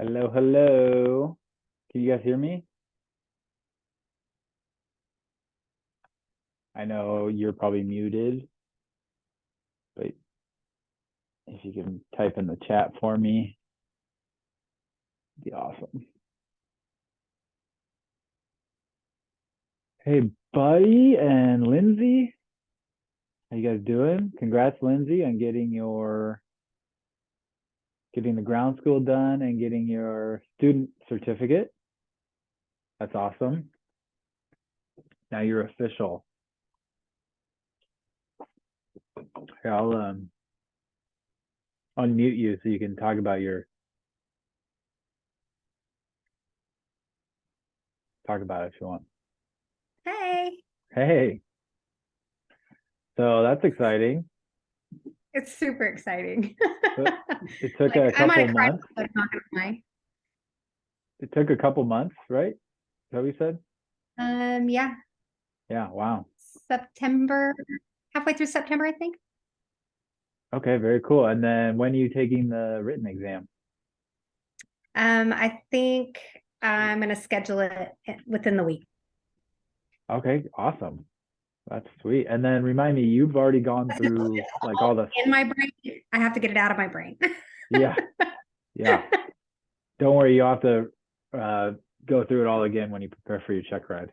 Hello, hello. Can you guys hear me? I know you're probably muted, but if you can type in the chat for me, it'd be awesome. Hey, Buddy and Lindsay, how you guys doing? Congrats, Lindsay, on getting the ground school done and getting your student certificate. That's awesome. Now you're official. Here, I'll unmute you so you can talk about talk about it if you want. Hey, Hey. So that's exciting. it's super exciting. It took a couple months. I'm not gonna lie. It took a couple months, right? Is that what you said? Yeah, Yeah, wow. September, halfway through September, I think. Okay, very cool. And then when are you taking the written exam? I think I'm gonna schedule it within the week. Okay, awesome. That's sweet. And then remind me, you've already gone through like all the in my brain. I have to get it out of my brain. Yeah. Yeah. Don't worry, you'll have to go through it all again when you prepare for your check ride.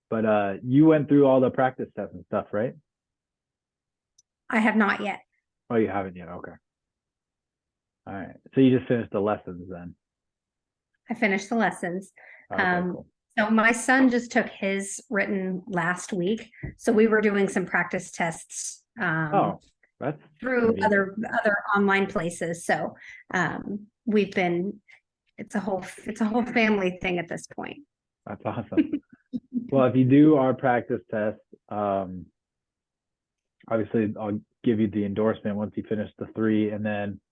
But you went through all the practice tests and stuff, right? I have not yet. Oh, you haven't yet. Okay. All right. So you just finished the lessons then. I finished the lessons. Okay, cool. So my son just took his written last week. So we were doing some practice tests That's through convenient. other online places. So we've been it's a whole family thing at this point. That's awesome. Well, if you do our practice test, obviously I'll give you the endorsement once you finish the 3, and then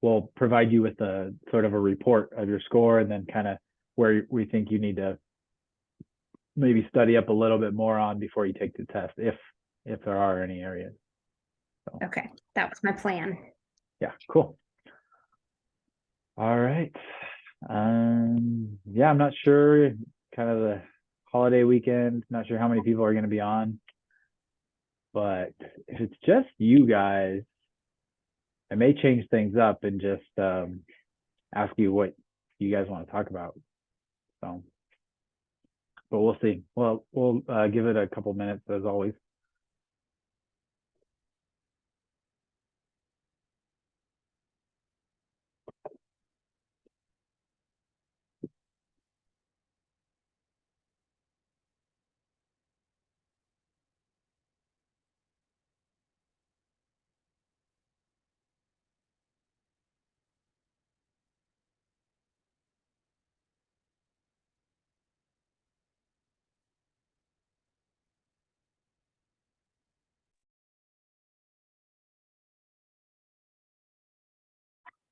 we'll provide you with a sort of a report of your score, and then kind of where we think you need to maybe study up a little bit more on before you take the test, if there are any areas. So. Okay, that was my plan. Yeah, cool. All right. Yeah, I'm not sure, kind of the holiday weekend, not sure how many people are going to be on, but if it's just you guys, I may change things up and just ask you what you guys want to talk about. So, but we'll see. Well, we'll give it a couple minutes as always.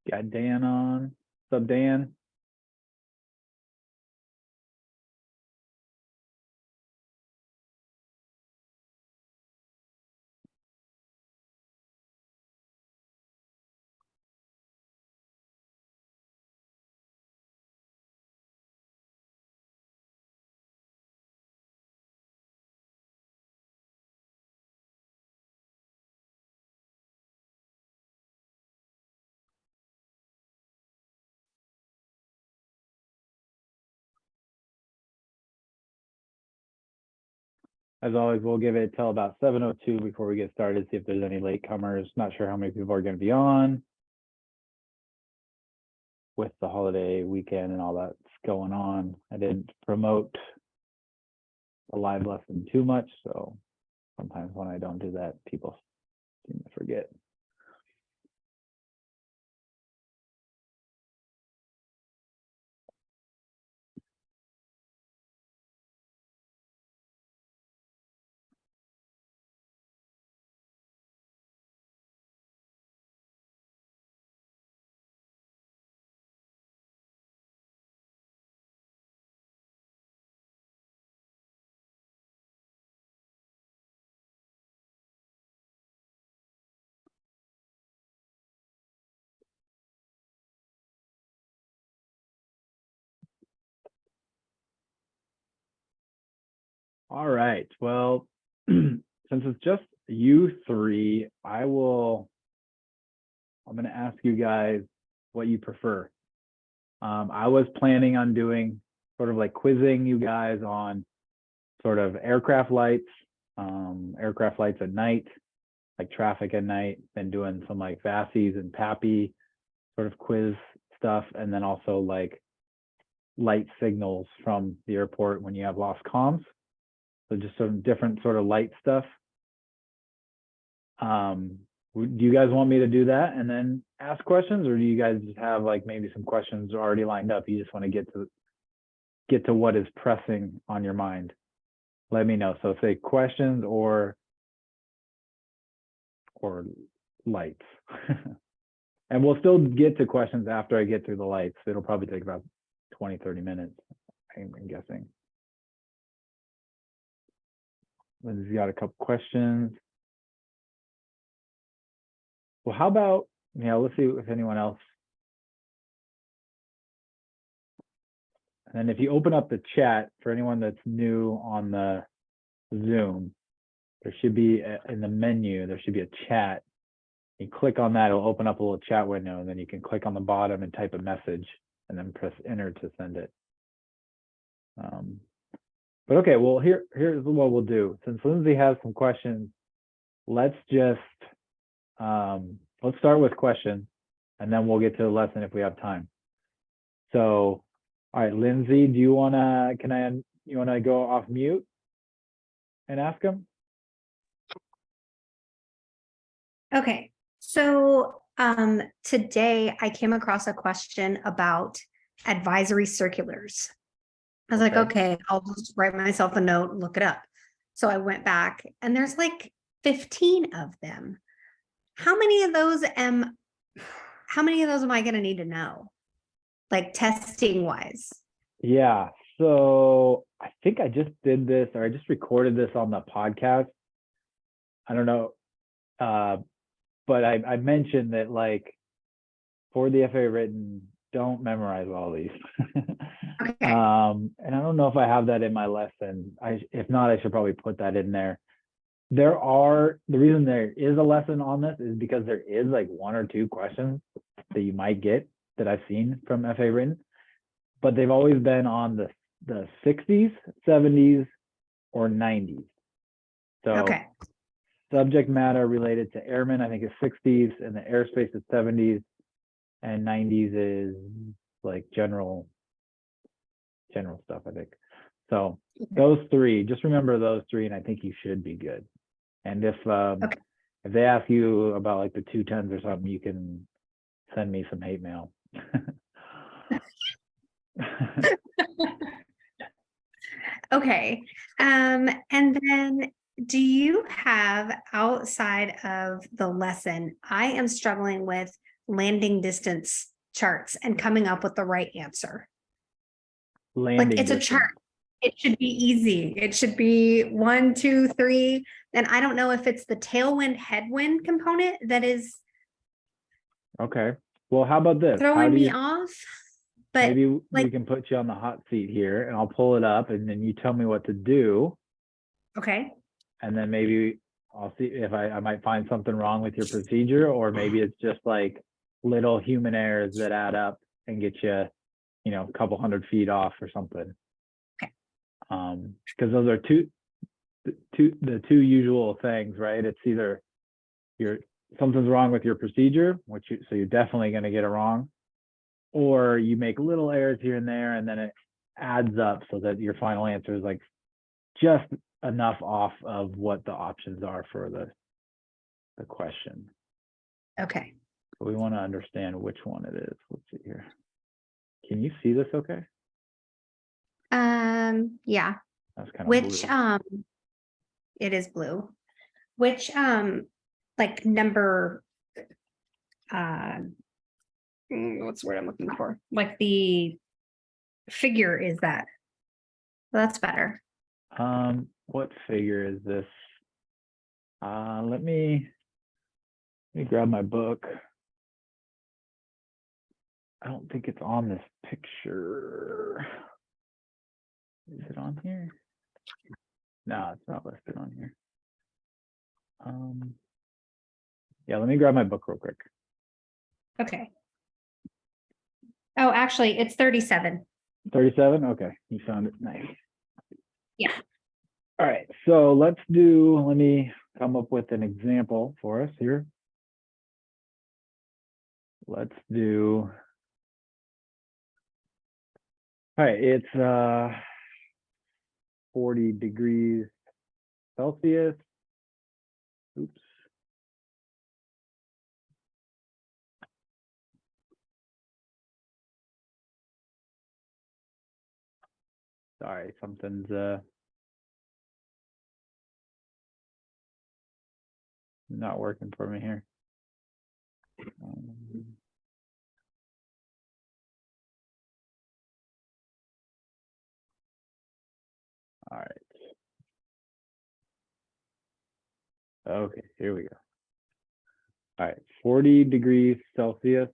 Got Dan on. What's up, Dan? As always, we'll give it till about 7:02 before we get started, see if there's any latecomers. Not sure how many people are going to be on with the holiday weekend and all that's going on. I didn't promote a live lesson too much, so sometimes when I don't do that, people seem to forget. All right. Well, since it's just you three, I'm going to ask you guys what you prefer. I was planning on doing sort of like quizzing you guys on sort of aircraft lights at night, like traffic at night, then doing some like VASIs and PAPI sort of quiz stuff, and then also like light signals from the airport when you have lost comms. So just some different sort of light stuff. Do you guys want me to do that and then ask questions, or do you guys just have like maybe some questions already lined up? You just want to get to what is pressing on your mind? Let me know. So say questions or lights. And we'll still get to questions after I get through the lights. It'll probably take about 20-30 minutes, I'm guessing. Lindsay's got a couple questions. Well, how about, let's see if anyone else. And then if you open up the chat, for anyone that's new on the Zoom, there should be in the menu, there should be a chat. You click on that, it'll open up a little chat window, and then you can click on the bottom and type a message and then press enter to send it. But okay, well, here's what we'll do. Since Lindsay has some questions, let's just, let's start with questions, and then we'll get to the lesson if we have time. So, all right, Lindsay, do you wanna, you wanna go off mute and ask him? Okay, so today I came across a question about advisory circulars. I was like, okay, I'll just write myself a note and look it up. So I went back and there's like 15 of them. How many of those am I going to need to know? Like testing wise? Yeah, so I think I just did this, or I just recorded this on the podcast. I don't know, but I mentioned that like for the FAA written, don't memorize all these. Okay. And I don't know if I have that in my lesson. If not, I should probably put that in there. The reason there is a lesson on this is because there is like 1 or 2 questions that you might get that I've seen from FAA written, but they've always been on the 60s, 70s, or 90s. So okay. Subject matter related to airmen, I think, is 60s, and the airspace is 70s, and 90s is like general stuff, I think. So those 3, just remember those 3, and I think you should be good. And if they ask you about like the 210s or something, you can send me some hate mail. Okay. And then do you have, outside of the lesson, I am struggling with landing distance charts and coming up with the right answer. Landing it's distance. A chart. It should be easy. It should be 1, 2, 3. And I don't know if it's the tailwind headwind component that is okay. Well, how about this? throwing me off. But maybe we can put you on the hot seat here, and I'll pull it up, and then you tell me what to do. Okay. And then maybe I'll see if I might find something wrong with your procedure, or maybe it's just like little human errors that add up and get you, a couple 100 feet off or something. Okay. Because those are the two usual things, right? It's either something's wrong with your procedure, so you're definitely going to get it wrong, or you make little errors here and there, and then it adds up so that your final answer is like just enough off of what the options are for the question. Okay. So we want to understand which one it is. Let's see here. Can you see this okay? Yeah. That's kind of Which blue. It is blue. Which like number what's the word I'm looking for? Like the figure is that? That's better. What figure is this? Let me grab my book. I don't think it's on this picture. Is it on here? No, it's not listed on here. Yeah, let me grab my book real quick. Okay. Oh, actually, it's 37. 37? Okay, you found it. Nice. Yeah. All right, so let me come up with an example for us here. Let's do, all right, it's 40 degrees Celsius. Oops. Sorry, something's not working for me here. All right. Okay, here we go. All right, 40 degrees Celsius.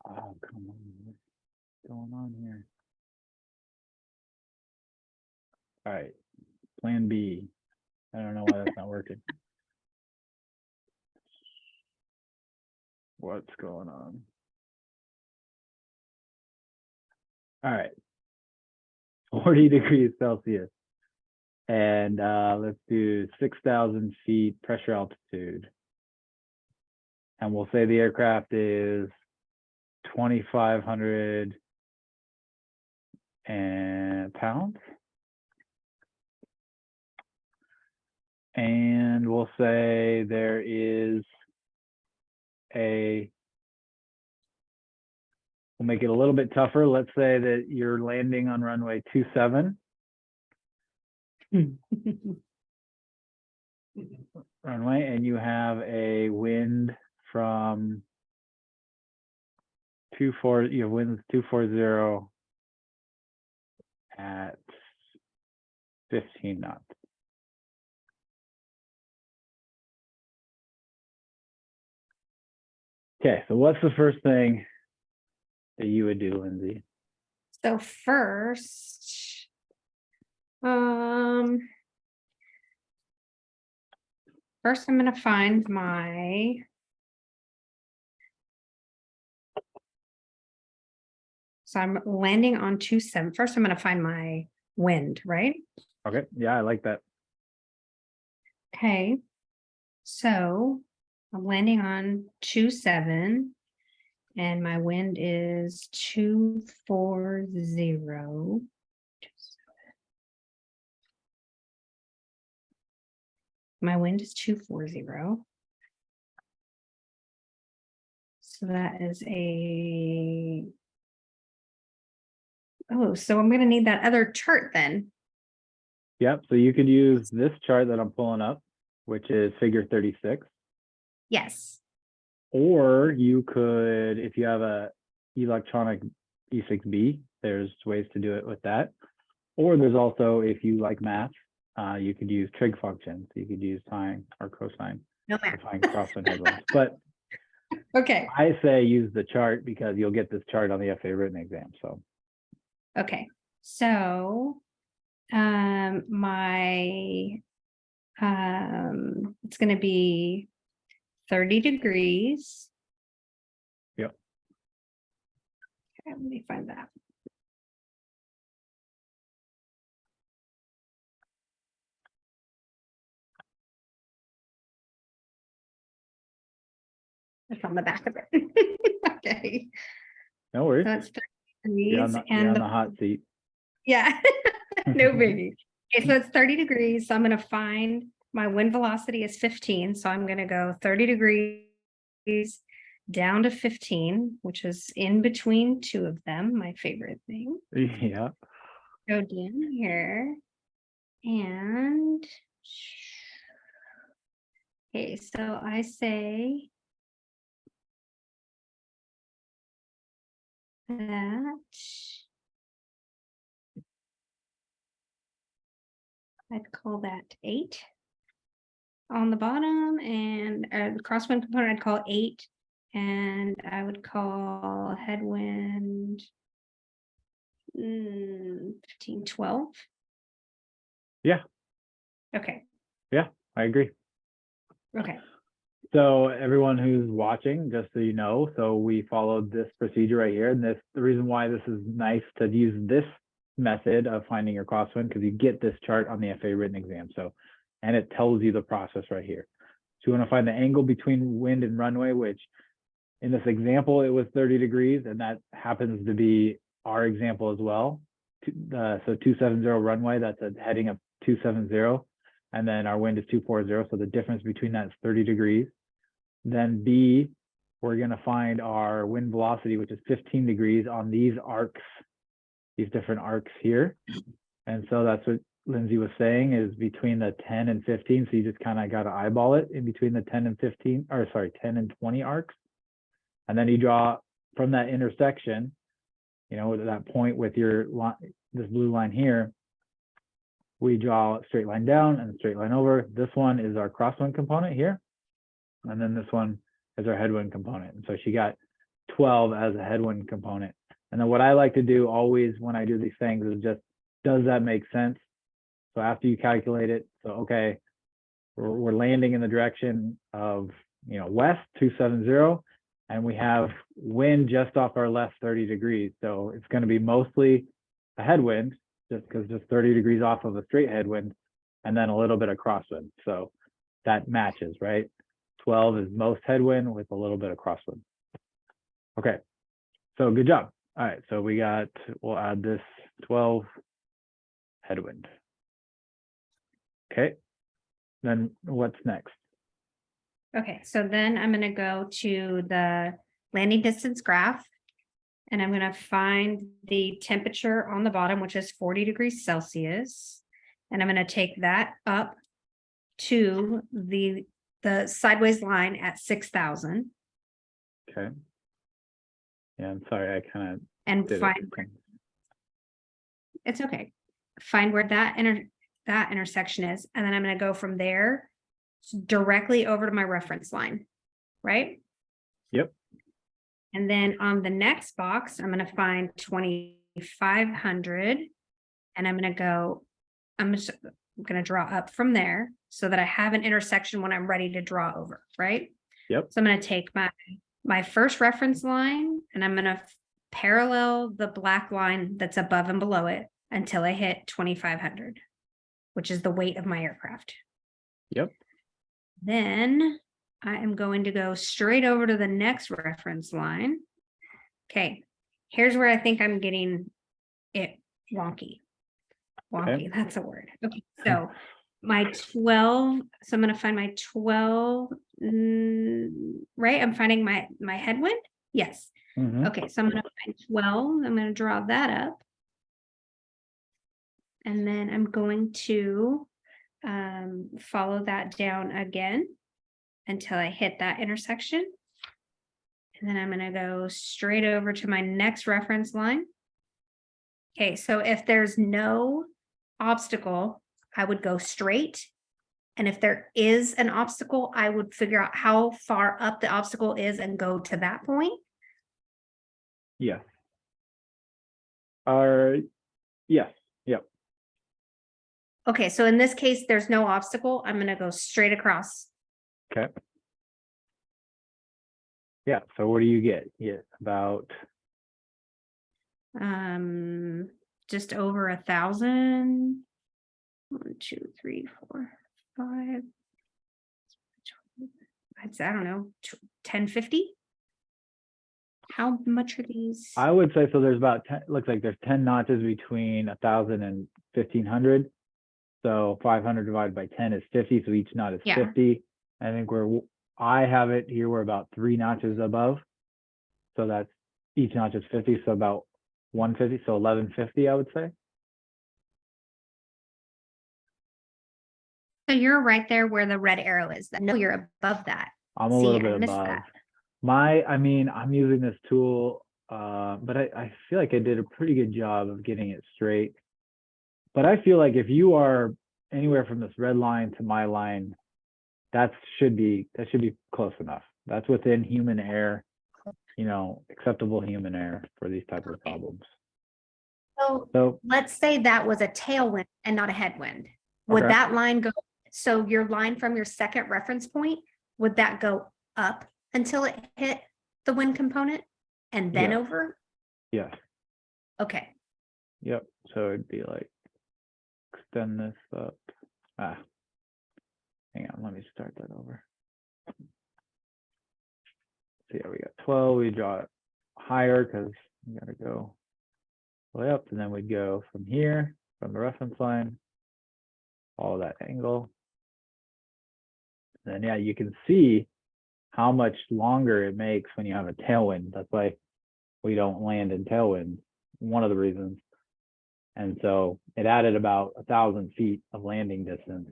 Oh, come on. What's going on here? All right, plan B. I don't know why that's not working. What's going on? All right, 40 degrees Celsius. And let's do 6,000 feet pressure altitude. And we'll say the aircraft is 2,500 pounds. And we'll say there is we'll make it a little bit tougher. Let's say that you're landing on runway 27. Runway, and you have a wind from 24, you have winds 240 at 15 knots. Okay, so what's the first thing that you would do, Lindsay? So first, first I'm going to find my So I'm landing on 27. First, I'm going to find my wind, right? Okay, yeah, I like that. Okay. So I'm landing on 27 and my wind is 240. My wind is 240. So that is so I'm going to need that other chart then. Yep, so you could use this chart that I'm pulling up, which is figure 36. Yes. Or you could, if you have a electronic E6B, there's ways to do it with that. Or there's also, if you like math, you could use trig functions. You could use sine or cosine No to math. find crosswind headwinds. But Okay. I say use the chart because you'll get this chart on the FAA written exam. So okay. So it's going to be 30 degrees. Yep. Okay, let me find that. It's on the back of it. Okay. No worries. So it's 30 degrees You're on the hot seat. Yeah, no biggie. Okay, so it's 30 degrees. So I'm going to find my wind velocity is 15. So I'm going to go 30 degrees down to 15, which is in between two of them, my favorite thing. Yeah. Go down here and okay, so I say that I'd call that 8 on the bottom, and the crosswind component I'd call 8, and I would call headwind 15, 12. Yeah. Okay, I agree. okay, So everyone who's watching, just so you know, so we followed this procedure right here. And the reason why this is nice to use this method of finding your crosswind, because you get this chart on the FAA written exam. So, and it tells you the process right here. So you want to find the angle between wind and runway, which in this example, it was 30 degrees, and that happens to be our example as well. So 270 runway, that's a heading of 270. And then our wind is 240. So the difference between that is 30 degrees. Then B, we're going to find our wind velocity, which is 15 degrees on these arcs, these different arcs here. And so that's what Lindsay was saying, is between the 10 and 15. So you just kind of got to eyeball it in between the 10 and 15, or sorry, 10 and 20 arcs. And then you draw from that intersection, you know, at that point with your line, this blue line here, we draw a straight line down and a straight line over. This one is our crosswind component here. And then this one is our headwind component. And so she got 12 as a headwind component. And then what I like to do always when I do these things is just, does that make sense? So after you calculate it, so okay, we're landing in the direction of, you know, west 270, and we have wind just off our left 30 degrees. So it's going to be mostly a headwind, just because just 30 degrees off of a straight headwind, and then a little bit of crosswind. So that matches, right? 12 is most headwind with a little bit of crosswind. Okay, so good job. All right, so we'll add this 12 headwind. Okay, then what's next? okay. So then I'm gonna go to the landing distance graph. And I'm gonna find the temperature on the bottom, which is 40 degrees Celsius. And I'm gonna take that up to the sideways line at 6,000 Okay. Yeah, I'm sorry, I kind of and did find it. it's okay. Find where that intersection is, and then I'm gonna go from there directly over to my reference line, right? Yep. And then on the next box, I'm gonna find 2,500, and I'm gonna draw up from there so that I have an intersection when I'm ready to draw over, right? Yep. So I'm gonna take my first reference line, and I'm gonna parallel the black line that's above and below it until I hit 2,500, which is the weight of my aircraft. Yep. Then I am going to go straight over to the next reference line. Okay, here's where I think I'm getting it wonky. Wonky, that's a word. Okay, so my 12, so I'm going to find my 12, right? I'm finding my headwind. Yes. Mhm. Okay, so I'm going to find 12. I'm going to draw that up. And then I'm going to follow that down again until I hit that intersection. And then I'm going to go straight over to my next reference line. Okay, so if there's no obstacle, I would go straight. And if there is an obstacle, I would figure out how far up the obstacle is and go to that point. Yes. Yes. Yep. Okay, so in this case, there's no obstacle. I'm going to go straight across. Okay. Yeah, so what do you get? Yeah, about Just over 1,000. 1, 2, 3, 4, 5. I don't know, 1050. How much are these? I would say so. There's about 10, looks like there's 10 notches between 1,000 and 1,500. So 500 divided by 10 is 50. So each knot is 50. I think I have it here. We're about 3 notches above. So that's each notch is 50. So about 150. So 1,150, I would say. So you're right there where the red arrow is. No, you're above that. I'm a little bit above. I mean, I'm using this tool, but I feel like I did a pretty good job of getting it straight. But I feel like if you are anywhere from this red line to my line, that should be close enough. That's within human error, you know, acceptable human error for these types of problems. So let's say that was a tailwind and not a headwind. would Okay. that line go, so your line from your second reference point, would that go up until it hit the wind component and then Yeah. over? Yes. Okay, Yep. So it'd be like extend this up. Ah, hang on. Let me start that over. So yeah, we got 12. We draw it higher because we got to go way up, and then we'd go from here, from the reference line, all that angle. And then yeah, you can see how much longer it makes when you have a tailwind. That's why we don't land in tailwinds. One of the reasons. And so it added about 1,000 feet of landing distance.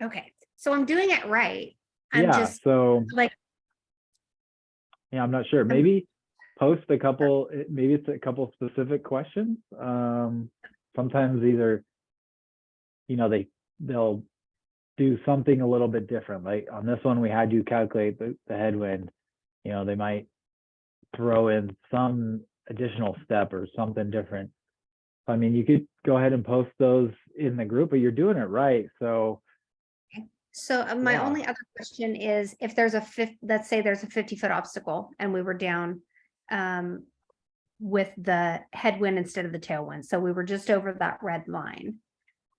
okay. So I'm doing it right. I'm Yeah. just So like, yeah, I'm not sure. Maybe post a couple. Maybe it's a couple specific questions. Sometimes these are, they'll do something a little bit different. Like on this one, we had you calculate the headwind. They might throw in some additional step or something different. I mean, you could go ahead and post those in the group, but you're doing it right. So my yeah. only other question is if there's let's say there's a 50-foot obstacle and we were down with the headwind instead of the tailwind. So we were just over that red line.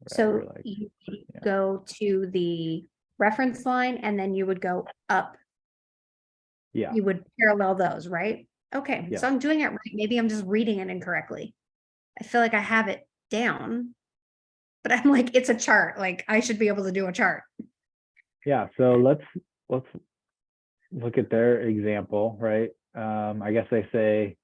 Right, So like, you yeah. go to the reference line and then you would go up. Yeah. You would parallel those, right? Okay, Yeah. so I'm doing it right. Maybe I'm just reading it incorrectly. I feel like I have it down, but I'm like, it's a chart. Like I should be able to do a chart. Yeah. So let's look at their example, right? I guess they say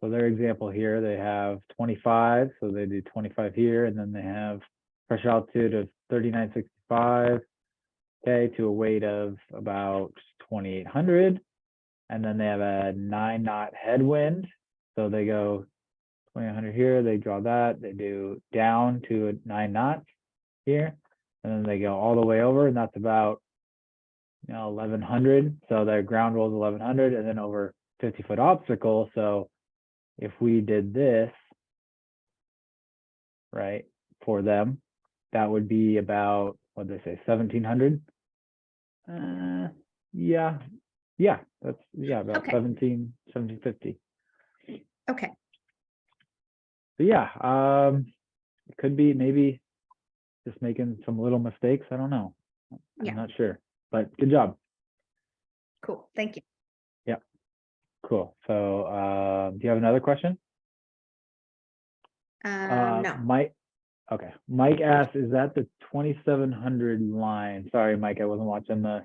so their example here, they have 25, so they do 25 here, and then they have pressure altitude of 3965, okay, to a weight of about 2,800, and then they have a 9-knot headwind, so they go 2,800 here, they draw that, they do down to a 9 knots here, and then they go all the way over, and that's about 1,100, so their ground roll is 1,100, and then over 50-foot obstacle, so if we did this, right, for them, that would be about, what did they say, 1,700? Yeah, that's, about Okay. 1,750. Okay. So yeah, it could be maybe just making some little mistakes. I don't know. I'm not sure, but good job. Cool. Thank you. Yeah, cool. So do you have another question? No. Mike, okay. Mike asked, is that the 2,700 line? Sorry, Mike, I wasn't watching the,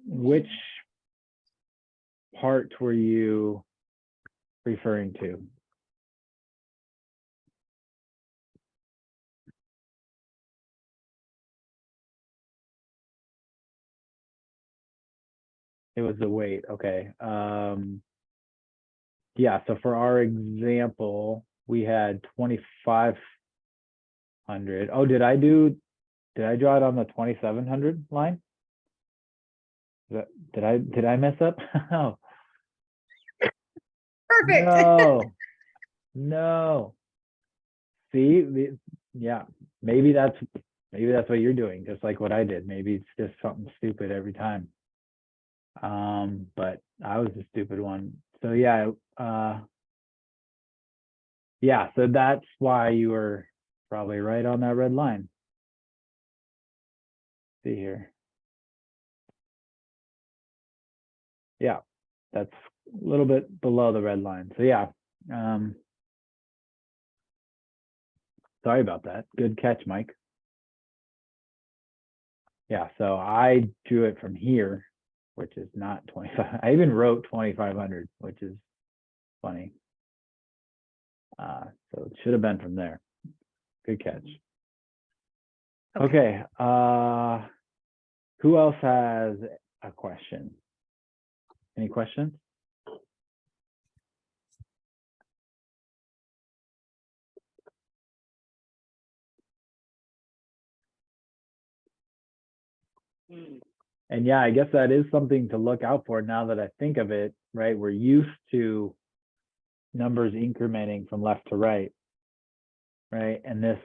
which part were you referring to? It was the weight. Okay. Yeah, so for our example, we had 2,500. Oh, did I draw it on the 2,700 line? Did I mess up? Oh, Perfect. no. See, yeah, maybe that's what you're doing, just like what I did. Maybe it's just something stupid every time. But I was the stupid one. So yeah, so that's why you were probably right on that red line. See here. Yeah, that's a little bit below the red line. So yeah, sorry about that. Good catch, Mike. Yeah, so I drew it from here, which is not 25. I even wrote 2,500, which is funny. So it should have been from there. Good catch. Okay. Who else has a question? Any questions? And yeah, I guess that is something to look out for now that I think of it, right? We're used to numbers incrementing from left to right, right? And this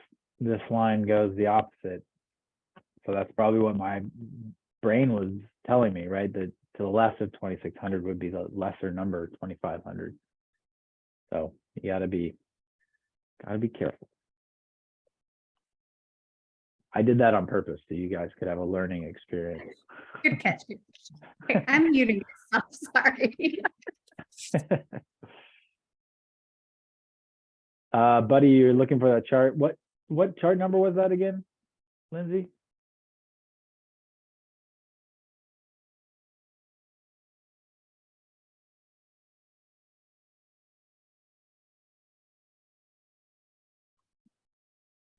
line goes the opposite. So that's probably what my brain was telling me, right? That to the left of 2600 would be the lesser number, 2500. So you gotta be careful. I did that on purpose so you guys could have a learning experience. Good catch. Okay, I'm muting myself. Sorry. Buddy, you're looking for that chart. What chart number was that again, Lindsay?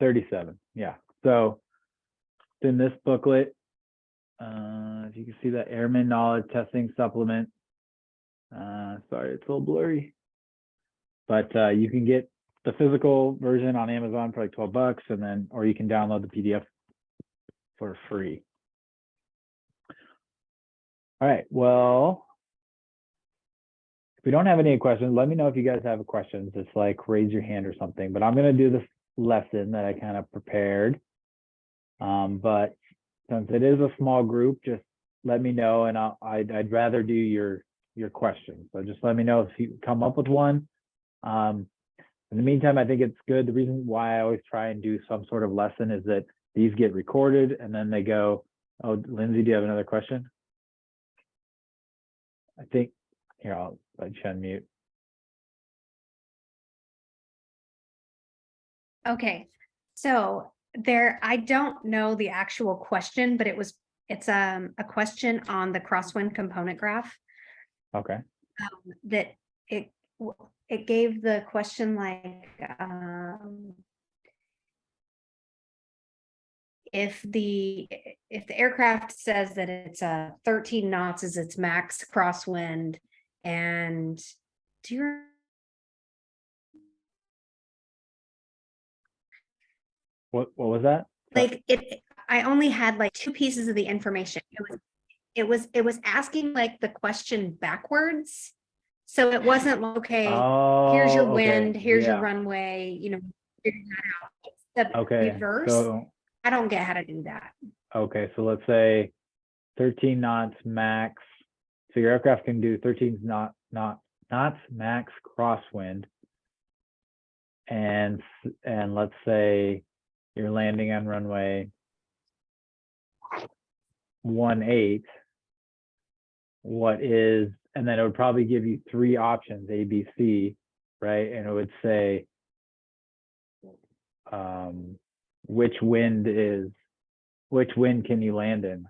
$37. Yeah. So in this booklet, if you can see that Airman Knowledge Testing Supplement. Sorry, it's a little blurry. But you can get the physical version on Amazon for like $12, and then, or you can download the PDF for free. All right, well, if we don't have any questions, let me know if you guys have questions. Just like raise your hand or something. But I'm going to do this lesson that I kind of prepared. But since it is a small group, just let me know, and I'd rather do your questions. So just let me know if you come up with one. In the meantime, I think it's good. The reason why I always try and do some sort of lesson is that these get recorded and then they go, oh, Lindsay, do you have another question? I think, here, I'll let you unmute. Okay, so I don't know the actual question, but it's a question on the Crosswind component graph. Okay. That it gave the question like, if the aircraft says that it's 13 knots is its max crosswind, and do you What was that? like I only had like two pieces of the information. It was asking like the question backwards. So it wasn't like, okay, here's your wind, here's your runway, figure that out. The reverse. So I don't get how to do that. Okay, so let's say 13 knots max. So your aircraft can do 13 knots max crosswind. And let's say you're landing on runway 18. And then it would probably give you three options, A, B, C, right? And it would say which wind can you land in?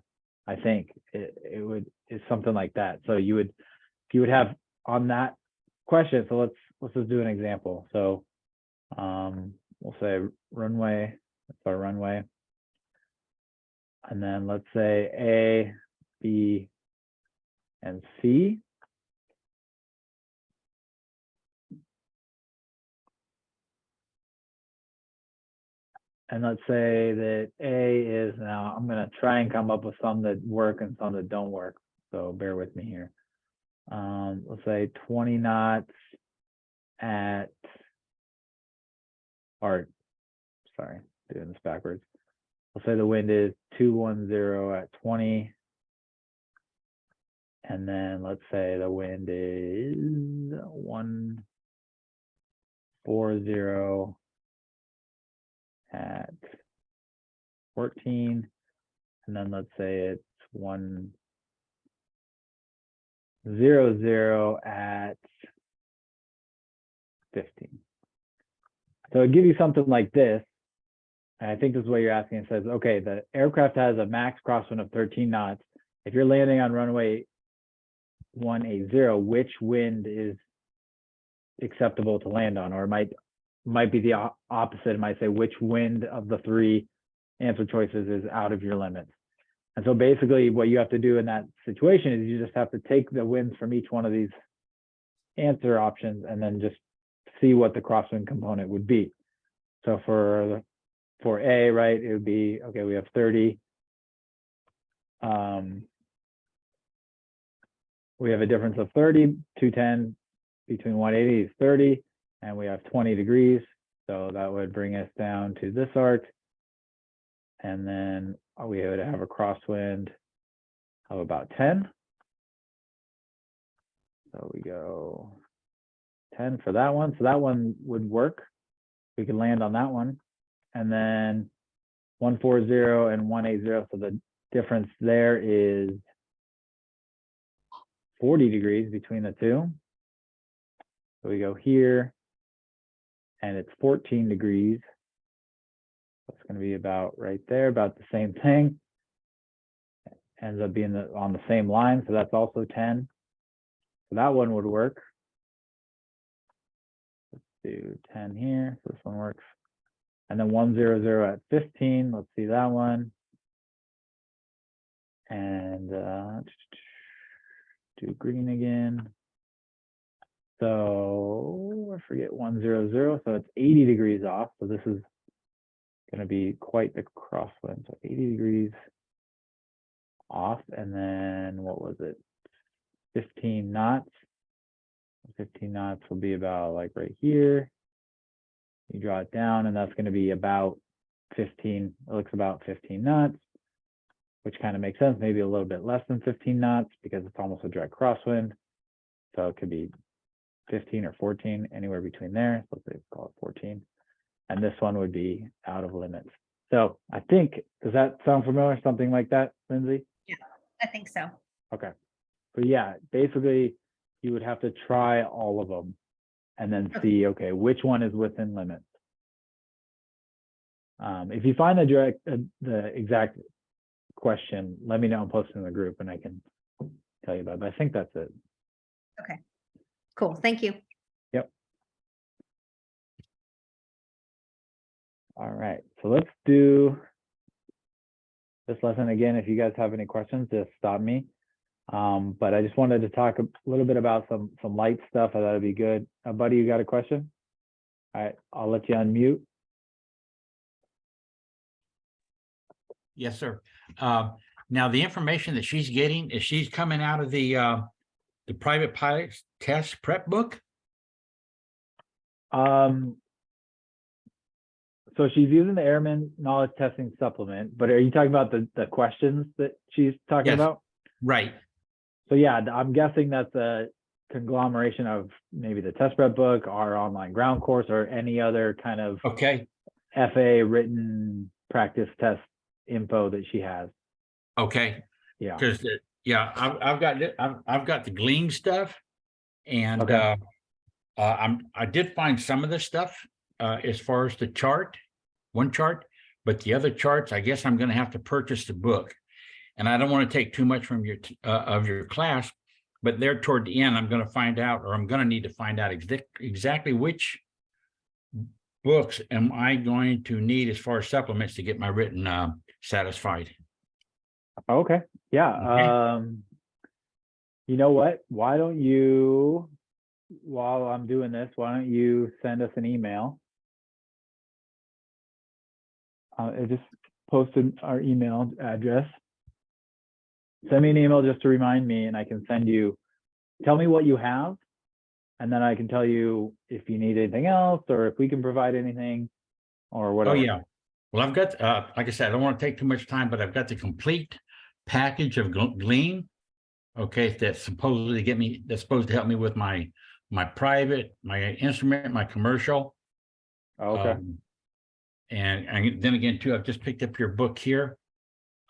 I think it's something like that. So you would have on that question. So let's just do an example. So we'll say runway, that's our runway. And then let's say A, B, and C. And let's say that A is, now I'm going to try and come up with some that work and some that don't work. So bear with me here. Let's say 20 knots at, or sorry, doing this backwards. Let's say the wind is 210 at 20. And then let's say the wind is 140 at 14. And then let's say it's 100 at 15. So it'll give you something like this. And I think this is what you're asking. It says, okay, the aircraft has a max crosswind of 13 knots. If you're landing on runway 18, which wind is acceptable to land on? Or it might be the opposite. It might say which wind of the three answer choices is out of your limits. And so basically what you have to do in that situation is you just have to take the winds from each one of these answer options and then just see what the crosswind component would be. So for A, right, it would be, okay, we have 30. we have a difference of 30, 210 between 180 is 30, and we have 20 degrees. So that would bring us down to this arc. And then we would have a crosswind of about 10. So we go 10 for that one. So that one would work. We could land on that one. And then 140 and 180. So the difference there is 40 degrees between the two. So we go here and it's 14 degrees. So it's going to be about right there, about the same thing. Ends up being on the same line. So that's also 10. So that one would work. Let's do 10 here. So this one works. And then 100 at 15. Let's see that one. And do green again. So I forget 100. So it's 80 degrees off. So this is going to be quite the crosswind. So 80 degrees off. And then what was it? 15 knots. 15 knots will be about like right here. You draw it down, and that's going to be about 15. It looks about 15 knots, which kind of makes sense. Maybe a little bit less than 15 knots because it's almost a direct crosswind. So it could be 15 or 14, anywhere between there. So let's say call it 14. And this one would be out of limits. So I think, does that sound familiar? Something like that, Lindsay? Yeah, I think so. Okay. But yeah, basically you would have to try all of them and then see, okay, which one is within limits. If you find the exact question, let me know and post it in the group and I can tell you about it. But I think that's it. Okay, cool. Thank you. Yep. All right, so let's do this lesson again. If you guys have any questions, just stop me. But I just wanted to talk a little bit about some light stuff. I thought it'd be good. Buddy, you got a question? All right, I'll let you unmute. Yes, sir. Now the information that she's getting, is she's coming out of the private pilot test prep book? So she's using the Airman Knowledge Testing Supplement, but are you talking about the questions that she's talking Yes. about? Right. So yeah, I'm guessing that's a conglomeration of maybe the test prep book, our online ground course, or any other kind of Okay. FAA written practice test info that she has. Okay. Yeah. Because yeah, I've got the 𝐁𝐞𝐿 stuff, and Okay. I did find some of the stuff as far as the chart, one chart, but the other charts, I guess I'm going to have to purchase the book. And I don't want to take too much from your of your class, but there toward the end, I'm going to find out, or I'm going to need to find out exactly which books am I going to need as far as supplements to get my written satisfied. Okay. Yeah. Okay. You know what? Why don't you, while I'm doing this, why don't you send us an email? I just posted our email address. Send me an email just to remind me, and I can send you, tell me what you have, and then I can tell you if you need anything else or if we can provide anything or whatever. Oh, yeah. Well, I've got, like I said, I don't want to take too much time, but I've got the complete package of 𝐁𝐿. Okay, that's supposed to help me with my private, my instrument, my commercial. Okay. And then again, too, I've just picked up your book here.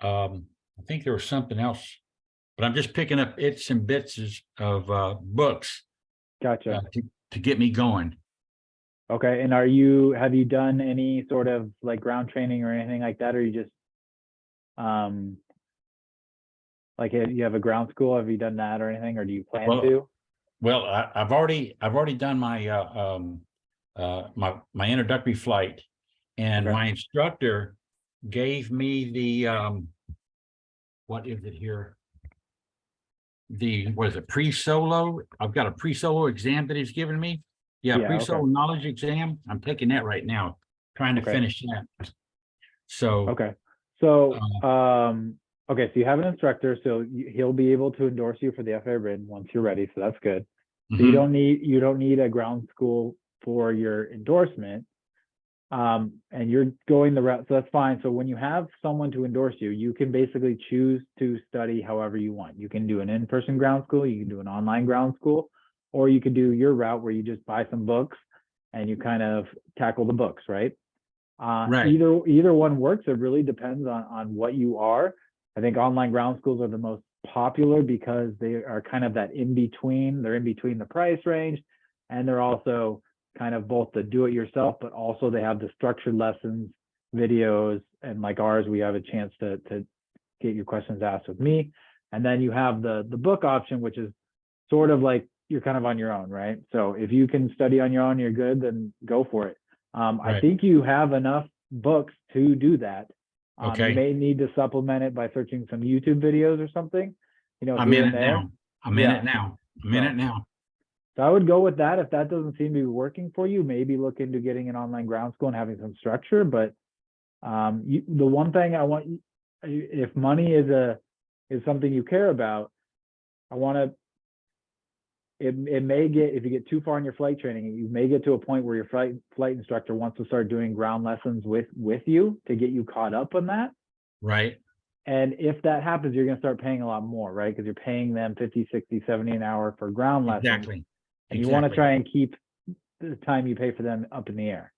I think there was something else, but I'm just picking up bits and bits of books. Gotcha. To get me going. Okay. And have you done any sort of like ground training or anything like that? Or you just, like you have a ground school? Have you done that or anything? Or do you plan to? Well, I've already done my my introductory flight, and Okay. my instructor gave me the what is it here? What is it, pre-solo? I've got a pre-solo exam that he's given me. Yeah, Yeah, pre-solo okay. knowledge exam. I'm taking that right now, trying to Okay. finish that. So Okay. So, Okay, so you have an instructor, so he'll be able to endorse you for the FAA Written once you're ready, so that's good. So you Mhm. don't need a ground school for your endorsement. And you're going the route, so that's fine. So when you have someone to endorse you, you can basically choose to study however you want. You can do an in-person ground school, you can do an online ground school, or you could do your route where you just buy some books and you kind of tackle the books, right? Right. Either one works. It really depends on what you are. I think online ground schools are the most popular because they are kind of that in between. They're in between the price range, and they're also kind of both the do it yourself, but also they have the structured lessons, videos, and like ours, we have a chance to get your questions asked with me. And then you have the book option, which is sort of like you're kind of on your own, right? So if you can study on your own, you're good, then go for it. I Right. think you have enough books to do that. You Okay. may need to supplement it by searching some YouTube videos or something, I'm here in and it there. now. I'm in Yeah. it now. I'm in it So, now. so I would go with that. If that doesn't seem to be working for you, maybe look into getting an online ground school and having some structure. But the one thing I want, if money is something you care about, I want to. It may get, if you get too far in your flight training, you may get to a point where your flight instructor wants to start doing ground lessons with you to get you caught up on that. Right. And if that happens, you're going to start paying a lot more, right? Because you're paying them 50, 60, 70 an hour for ground lessons. Exactly. And you want to Exactly. try and keep the time you pay for them up in the air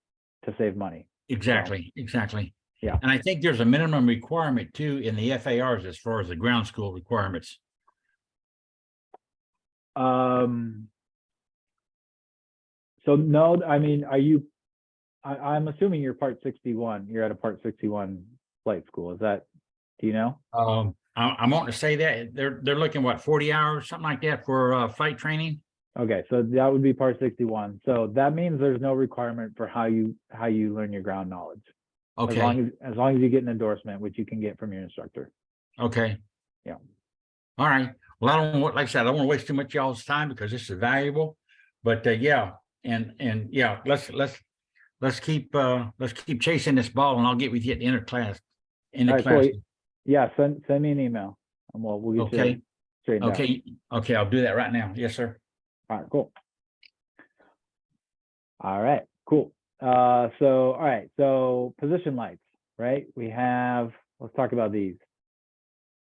to save money. Exactly. Exactly. Yeah. And I think there's a minimum requirement too in the FARs as far as the ground school requirements. So no, I mean, I'm assuming you're part 61. You're at a part 61 flight school. Is that, do you know? I want to say that they're looking what 40 hours, something like that for flight training. Okay, so that would be part 61. So that means there's no requirement for how you learn your ground knowledge. Okay. As long as you get an endorsement, which you can get from your instructor. Okay. Yeah. All right. Well, I don't want, like I said, I don't want to waste too much y'all's time because this is valuable. But yeah, and yeah, let's keep chasing this ball, and I'll get with you at the end of class. All right, cool. Yeah, send me an email and we'll get Okay. you straightened out. Okay, I'll do that right now. Yes, sir. All right, cool. All right, cool. All right, so position lights, right? Let's talk about these.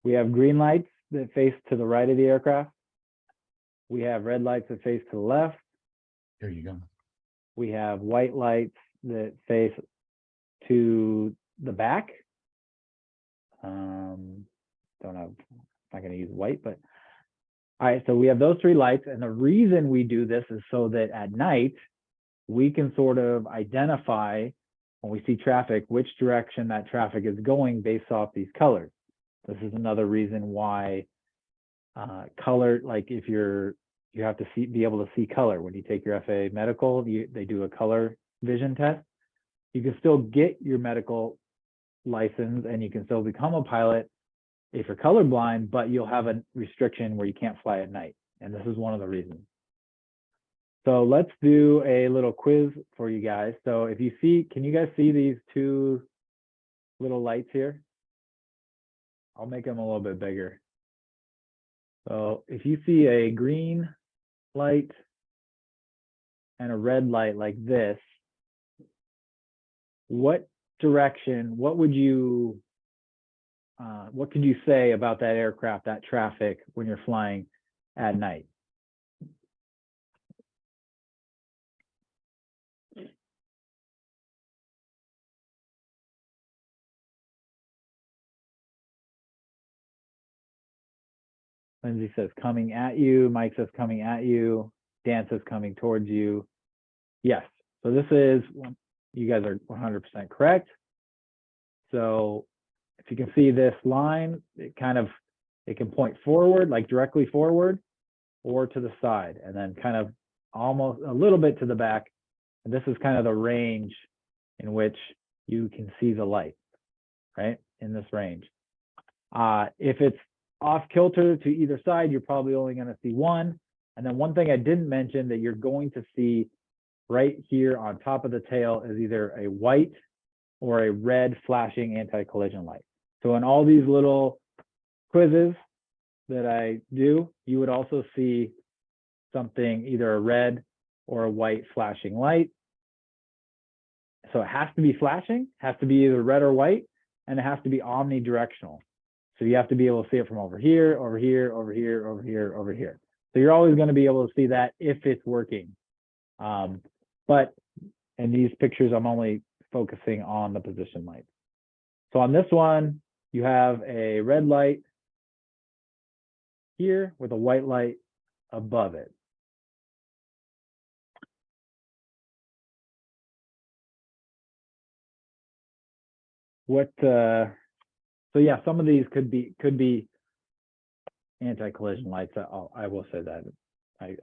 We have green lights that face to the right of the aircraft. We have red lights that face to the left. There you go. We have white lights that face to the back. I'm not going to use white, but all right, so we have those three lights. And the reason we do this is so that at night, we can sort of identify when we see traffic, which direction that traffic is going based off these colors. This is another reason why color, like if you have to be able to see color when you take your FAA medical, they do a color vision test. You can still get your medical license and you can still become a pilot if you're colorblind, but you'll have a restriction where you can't fly at night. And this is one of the reasons. So let's do a little quiz for you guys. So if you see, can you guys see these two little lights here? I'll make them a little bit bigger. So if you see a green light and a red light like this, what direction, what could you say about that aircraft, that traffic when you're flying at night? Lindsay says coming at you. Mike says coming at you. Dan says coming towards you. Yes. So this is, you guys are 100% correct. So if you can see this line, it can point forward, like directly forward, or to the side, and then kind of almost a little bit to the back. And this is kind of the range in which you can see the light, right? In this range. If it's off kilter to either side, you're probably only going to see one. And then one thing I didn't mention that you're going to see right here on top of the tail is either a white or a red flashing anti-collision light. So in all these little quizzes that I do, you would also see something, either a red or a white flashing light. So it has to be flashing, has to be either red or white, and it has to be omnidirectional. So you have to be able to see it from over here, over here, over here, over here, over here. So you're always going to be able to see that if it's working. But in these pictures, I'm only focusing on the position lights. So on this one, you have a red light here with a white light above it. So yeah, some of these could be anti-collision lights. I will say that. I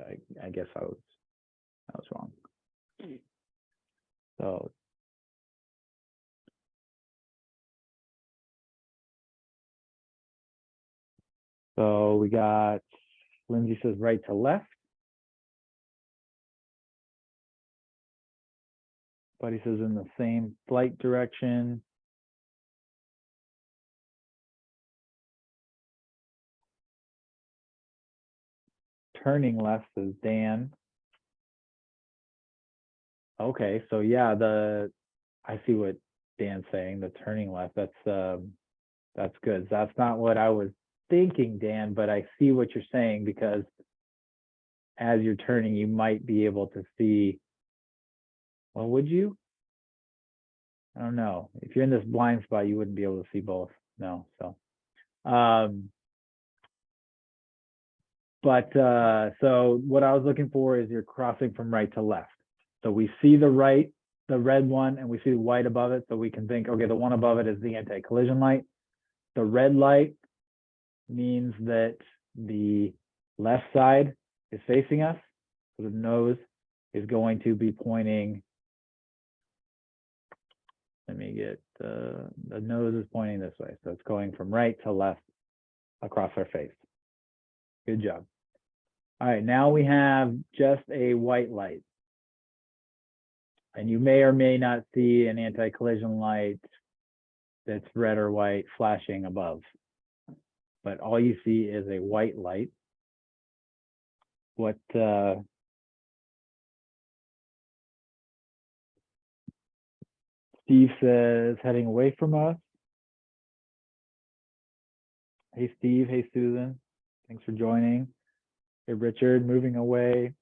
guess I was wrong. So we got, Lindsay says right to left. Buddy says in the same flight direction. Turning left, says Dan. Okay, so yeah, I see what Dan's saying, the turning left, that's good. That's not what I was thinking, Dan, but I see what you're saying, because as you're turning, you might be able to see, well, would you? I don't know. If you're in this blind spot, you wouldn't be able to see both. No, so. So what I was looking for is you're crossing from right to left. So we see the red one, and we see the white above it. So we can think, okay, the one above it is the anti-collision light. The red light means that the left side is facing us. So the nose is going to be pointing. Let me get the nose is pointing this way. So it's going from right to left across our face. Good job. All right, now we have just a white light. And you may or may not see an anti-collision light that's red or white flashing above. But all you see is a white light. What Steve says, heading away from us. Hey, Steve. Hey, Susan. Thanks for joining. Hey, Richard, moving away,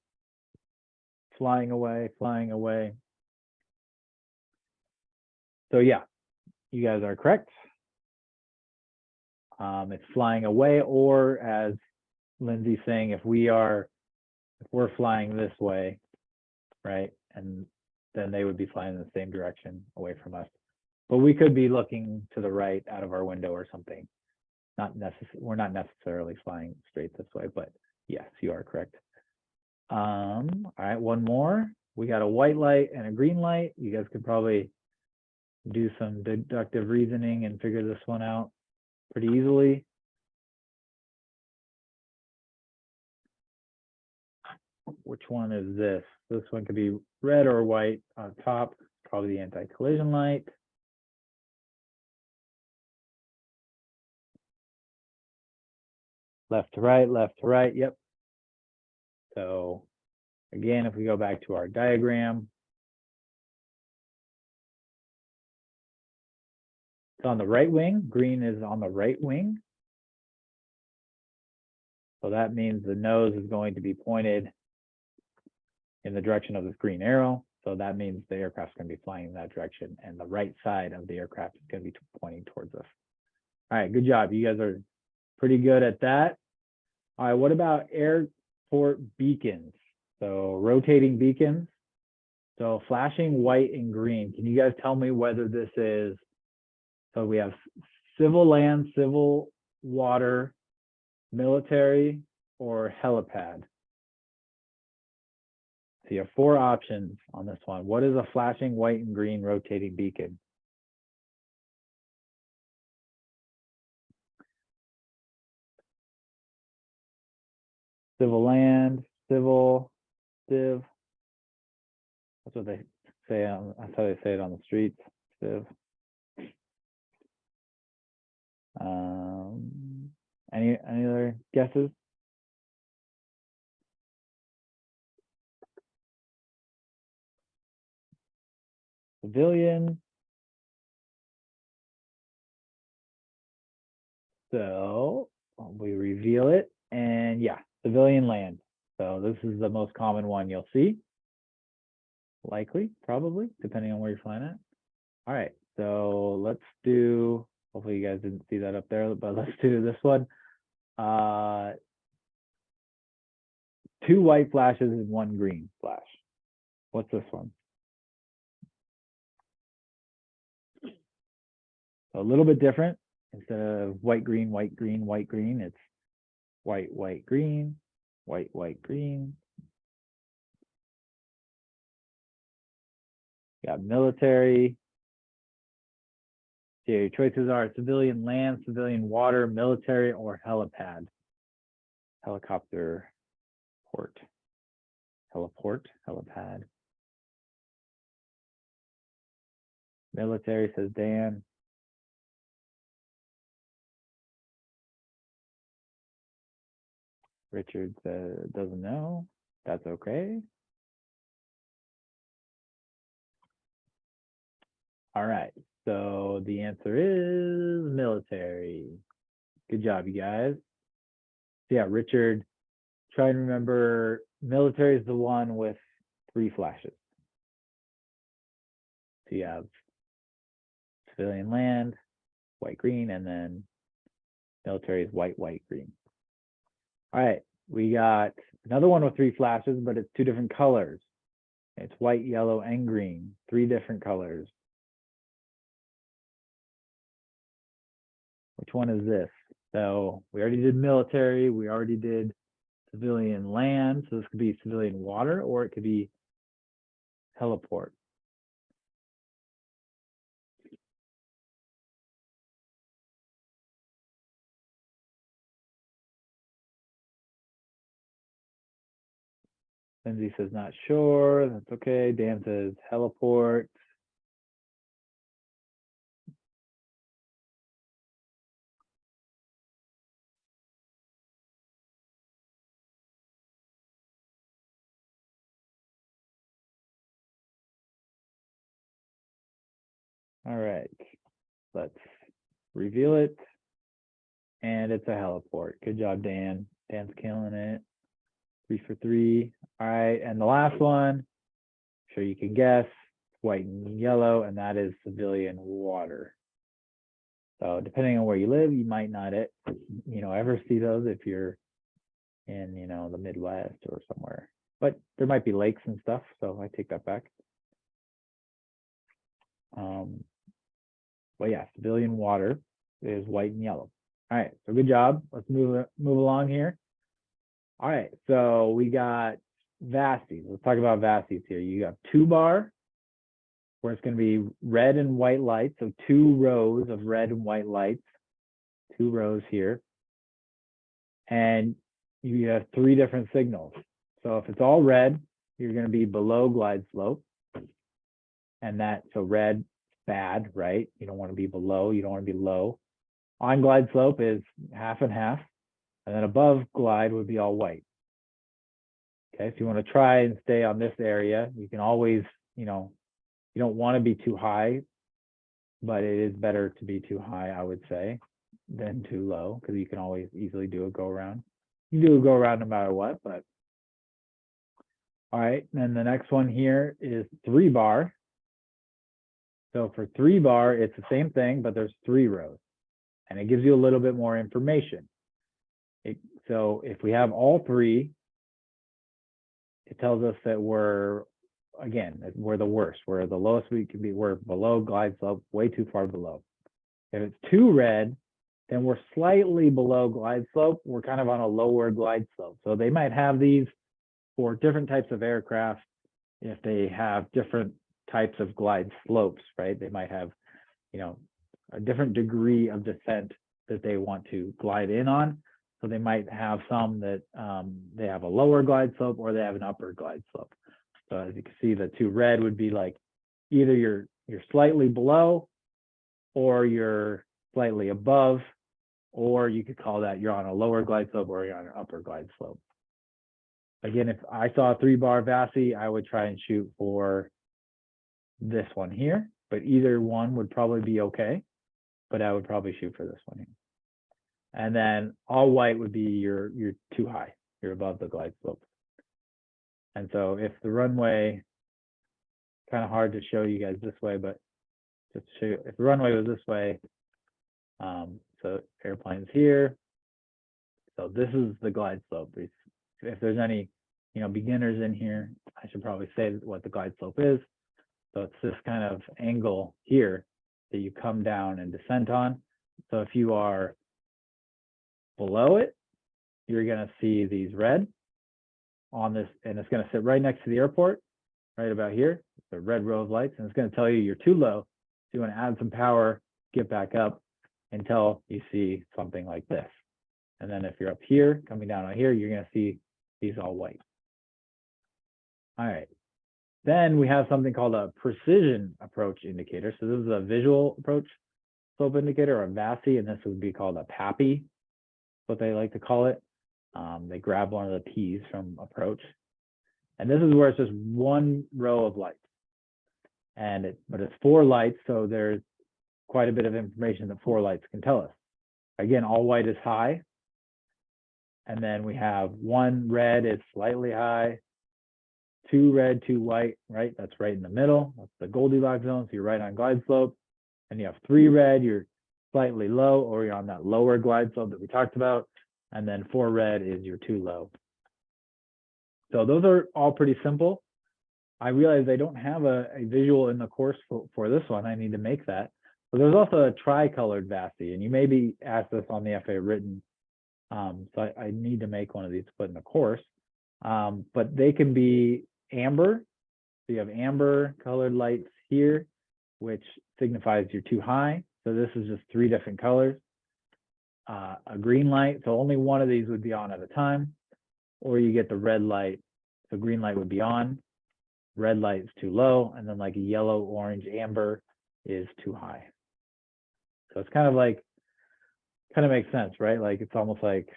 flying away, flying away. So yeah, you guys are correct. It's flying away, or as Lindsay's saying, if we're flying this way, right, and then they would be flying in the same direction away from us. But we could be looking to the right out of our window or something. We're not necessarily flying straight this way, but yes, you are correct. All right, one more. We got a white light and a green light. You guys could probably do some deductive reasoning and figure this one out pretty easily. Which one is this? This one could be red or white on top, probably the anti-collision light. Left to right, yep. So again, if we go back to our diagram, it's on the right wing. Green is on the right wing. So that means the nose is going to be pointed in the direction of this green arrow. So that means the aircraft is going to be flying in that direction, and the right side of the aircraft is going to be pointing towards us. All right, good job. You guys are pretty good at that. All right, what about airport beacons? So rotating beacons. So flashing white and green. Can you guys tell me whether this is, so we have civil land, civil water, military, or helipad? So you have 4 options on this one. What is a flashing white and green rotating beacon? Civil land, civil, civ. That's what they say. That's how they say it on the streets. Civ. Any other guesses? Civilian. So we reveal it, and yeah, civilian land. So this is the most common one you'll see. Likely, probably, depending on where you're flying at. All right, so let's do, hopefully you guys didn't see that up there, but let's do this one. 2 white flashes and 1 green flash. What's this one? So a little bit different. Instead of white, green, white, green, white, green, it's white, white, green, white, white, green. Got military. So your choices are civilian land, civilian water, military, or helipad. Helicopter port. Heliport, helipad. Military, says Dan. Richard doesn't know. That's okay. All right. So the answer is military. Good job, you guys. Yeah, Richard, try and remember, military is the one with 3 flashes. So you have civilian land, white, green, and then military is white, white, green. All right, we got another one with 3 flashes, but it's 2 different colors. It's white, yellow, and green, 3 different colors. Which one is this? So we already did military, we already did civilian land, so this could be civilian water, or it could be heliport. Lindsay says not sure, that's okay. Dan says heliport. All right, let's reveal it. And it's a heliport. Good job, Dan. Dan's killing it. 3 for 3. All right, and the last one, I'm sure you can guess, white and yellow, and that is civilian water. So depending on where you live, you might not, ever see those if you're in, the Midwest or somewhere. But there might be lakes and stuff, so I take that back. But yeah, civilian water is white and yellow. All right, so good job. Let's move along here. All right, so we got VASI. Let's talk about VASIs here. You got 2 bar, where it's going to be red and white lights. So 2 rows of red and white lights, 2 rows here. And you have 3 different signals. So if it's all red, you're going to be below glide slope. And so red, bad, right? You don't want to be below, you don't want to be low. On glide slope is half and half. And then above glide would be all white. Okay, so you want to try and stay on this area. You can always, you don't want to be too high, but it is better to be too high, I would say, than too low, because you can always easily do a go around. You do a go around no matter what, but. All right, and then the next one here is 3 bar. So for 3 bar, it's the same thing, but there's 3 rows, and it gives you a little bit more information. So if we have all 3, it tells us that we're the worst. We're the lowest we can be. We're below glide slope, way too far below. If it's 2 red, then we're slightly below glide slope. We're kind of on a lower glide slope. So they might have these for different types of aircraft. If they have different types of glide slopes, right? They might have, a different degree of descent that they want to glide in on. So they might have some that they have a lower glide slope, or they have an upper glide slope. So as you can see, the 2 red would be like either you're slightly below, or you're slightly above, or you could call that you're on a lower glide slope or you're on an upper glide slope. Again, if I saw a 3-bar VASI, I would try and shoot for this one here, but either one would probably be okay, but I would probably shoot for this one here. And then all white would be you're too high, you're above the glide slope. And so if the runway, kind of hard to show you guys this way, but just to show you, if the runway was this way, so airplane's here, so this is the glide slope. If there's any, beginners in here, I should probably say what the glide slope is. So it's this kind of angle here that you come down and descent on. So if you are below it, you're going to see these red on this, and it's going to sit right next to the airport, right about here, the red row of lights, and it's going to tell you you're too low. So you want to add some power, get back up until you see something like this. And then if you're up here, coming down on here, you're going to see these all white. All right. Then we have something called a precision approach indicator. So this is a visual approach slope indicator, or a VASI, and this would be called a PAPI, what they like to call it. They grab one of the P's from approach. And this is where it's just one row of lights. But it's 4 lights, so there's quite a bit of information that 4 lights can tell us. Again, all white is high. And then we have 1 red is slightly high, 2 red, 2 white, right? That's right in the middle. That's the Goldilocks zone, so you're right on glide slope. And you have 3 red, you're slightly low, or you're on that lower glide slope that we talked about. And then 4 red is you're too low. So those are all pretty simple. I realize I don't have a visual in the course for this one. I need to make that. But there's also a tricolored VASI, and you may be asked this on the FAA written. So I need to make one of these to put in the course. But they can be amber. So you have amber colored lights here, which signifies you're too high. So this is just 3 different colors. A green light, so only one of these would be on at a time. Or you get the red light, so green light would be on, red light is too low, and then like a yellow, orange, amber is too high. So it's kind of makes sense, right? Like it's almost like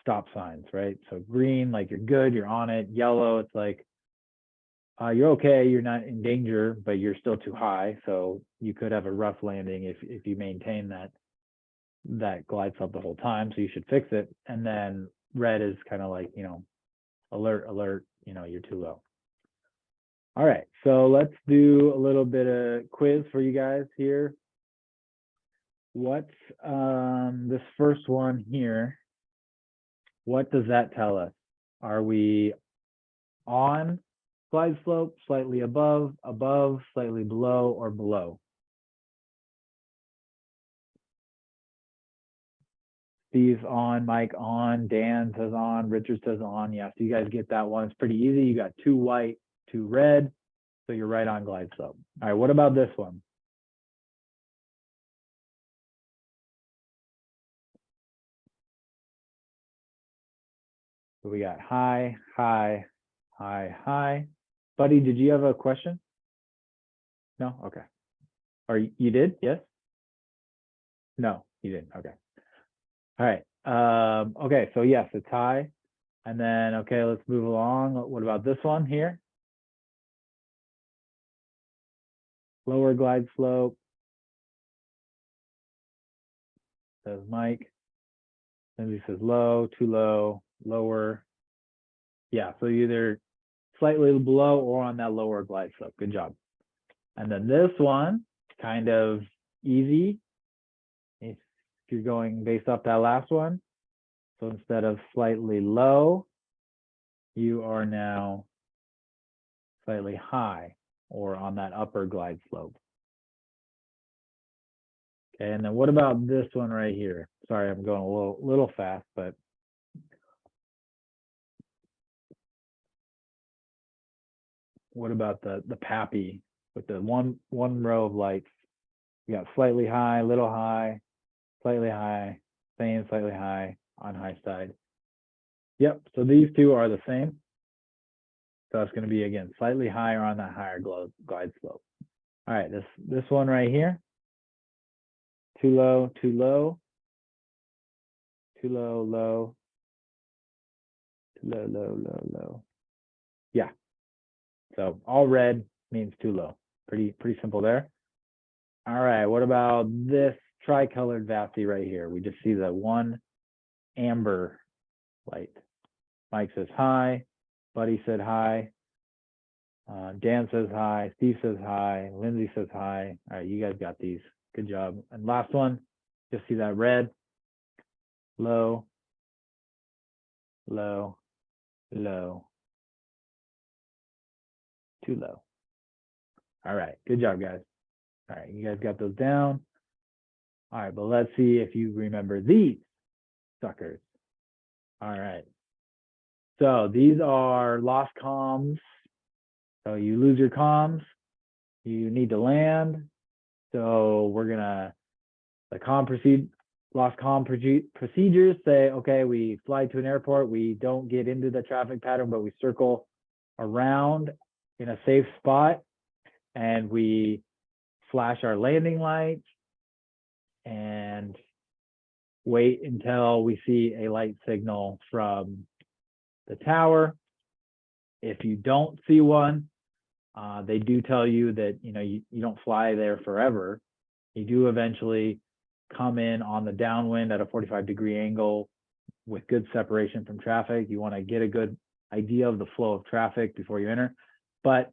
stop signs, right? So green, like you're good, you're on it. Yellow, it's like you're okay, you're not in danger, but you're still too high. So you could have a rough landing if you maintain that glide slope the whole time. So you should fix it. And then red is kind of like, alert, you're too low. All right, so let's do a little bit of quiz for you guys here. What's this first one here? What does that tell us? Are we on glide slope, slightly above, slightly below, or below? Steve's on, Mike on, Dan says on, Richard says on. Yeah, so you guys get that one. It's pretty easy. You got 2 white, 2 red, so you're right on glide slope. All right, what about this one? So we got high, high, high, high. Buddy, did you have a question? No? Okay. Or you did? Yes? No, you didn't. Okay. All right. Okay, so yes, it's high. And then, okay, let's move along. What about this one here? Lower glide slope. Says Mike. Lindsay says low, too low, lower. Yeah, so either slightly below or on that lower glide slope. Good job. And then this one, kind of easy. If you're going based off that last one. So instead of slightly low, you are now slightly high or on that upper glide slope. Okay, and then what about this one right here? Sorry, I'm going a little fast, but what about the PAPI with the one row of lights? You got slightly high, little high, slightly high, same, slightly high, on high side. Yep, so these two are the same. So it's going to be, again, slightly higher on that higher glide slope. All right, this one right here. Too low, too low, low, too low, low, low, low. Yeah. So all red means too low. Pretty simple there. All right, what about this tricolored VASI right here? We just see the one amber light. Mike says hi, Buddy said hi, Dan says hi, Steve says hi, Lindsay says hi. All right, you guys got these. Good job. And last one, just see that red, low, low, low, too low. All right, good job, guys. All right, you guys got those down. All right, but let's see if you remember these suckers. All right. So these are lost comms. So you lose your comms, you need to land. So we're gonna, lost procedures say, okay, we fly to an airport, we don't get into the traffic pattern, but we circle around in a safe spot and we flash our landing lights and wait until we see a light signal from the tower. If you don't see one, they do tell you that you don't fly there forever. You do eventually come in on the downwind at a 45-degree angle with good separation from traffic. You want to get a good idea of the flow of traffic before you enter. But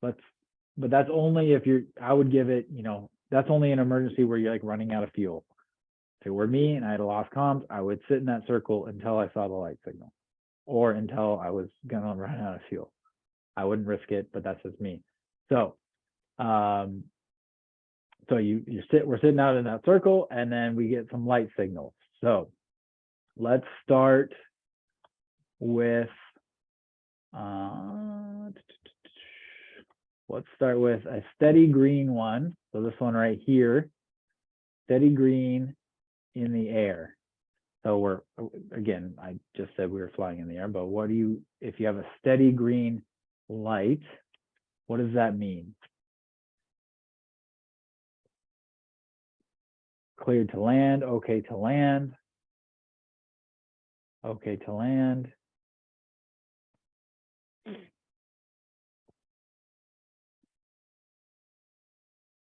that's only if you're, I would give it, that's only an emergency where you're like running out of fuel. If it were me and I had a lost comms, I would sit in that circle until I saw the light signal or until I was gonna run out of fuel. I wouldn't risk it, but that's just me. So we're sitting out in that circle and then we get some light signals. So let's start with a steady green one. So this one right here, steady green in the air. So again, I just said we were flying in the air, but if you have a steady green light, what does that mean? Cleared to land, okay to land, okay to land.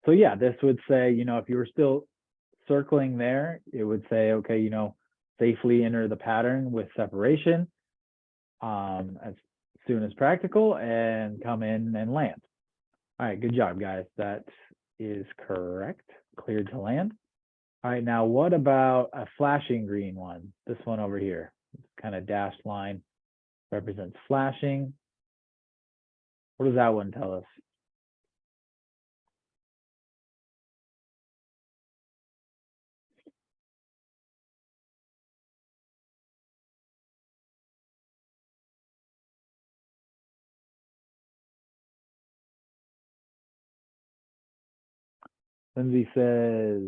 So yeah, this would say, if you were still circling there, it would say, okay, safely enter the pattern with separation as soon as practical and come in and land. All right, good job, guys. That is correct. Cleared to land. All right, now what about a flashing green one? This one over here, kind of dashed line represents flashing. What does that one tell us? Lindsay says,